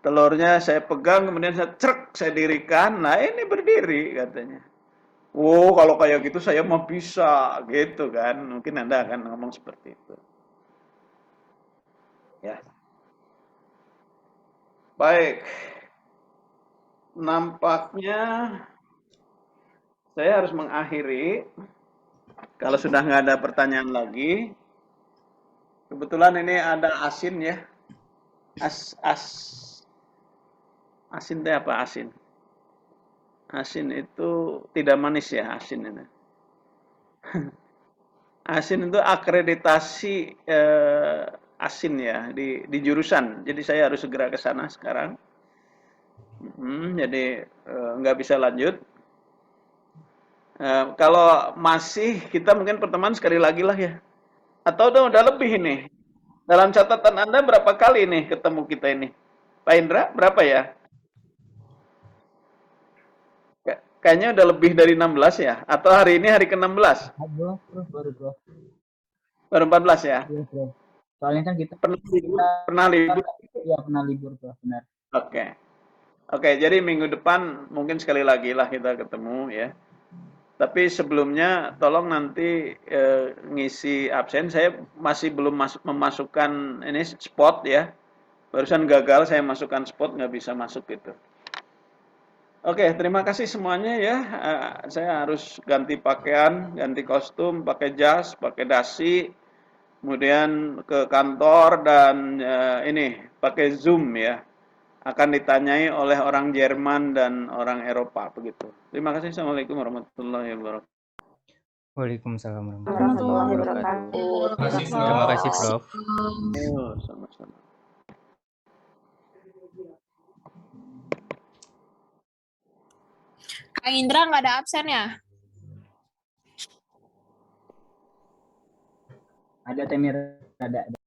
telurnya saya pegang, kemudian saya dirikan. Nah ini berdiri katanya. Oh kalau kayak gitu saya mau bisa gitu kan. Mungkin Anda akan ngomong seperti itu. Ya. Baik. Nampaknya saya harus mengakhiri. Kalau sudah nggak ada pertanyaan lagi. Kebetulan ini ada asin ya. Asin itu apa asin? Asin itu tidak manis ya asin itu. Asin itu akreditasi asin ya di jurusan. Jadi saya harus segera ke sana sekarang. Jadi nggak bisa lanjut. Kalau masih kita mungkin pertemuan sekali lagi lah ya. Atau udah lebih ini. Dalam catatan Anda berapa kali nih ketemu kita ini? Pak Indra berapa ya? Kayaknya udah lebih dari 16 ya? Atau hari ini hari ke-16? Bro, baru bro. Baru 14 ya? Iya bro. Soalnya kan kita Pernah libur? Iya pernah libur bro, benar. Oke. Oke, jadi minggu depan mungkin sekali lagi lah kita ketemu ya. Tapi sebelumnya tolong nanti ngisi absen. Saya masih belum memasukkan ini spot ya. Barusan gagal saya masukkan spot, nggak bisa masuk gitu. Oke, terima kasih semuanya ya. Saya harus ganti pakaian, ganti kostum, pakai jas, pakai dasi, kemudian ke kantor dan ini pakai Zoom ya. Akan ditanyai oleh orang Jerman dan orang Eropa begitu. Terima kasih. Assalamualaikum warahmatullahi wabarakatuh. Waalaikumsalam Warahmatullahi wabarakatuh. Terima kasih, Prof. Sama-sama. Kang Indra nggak ada absen ya? Ada Temir, ada.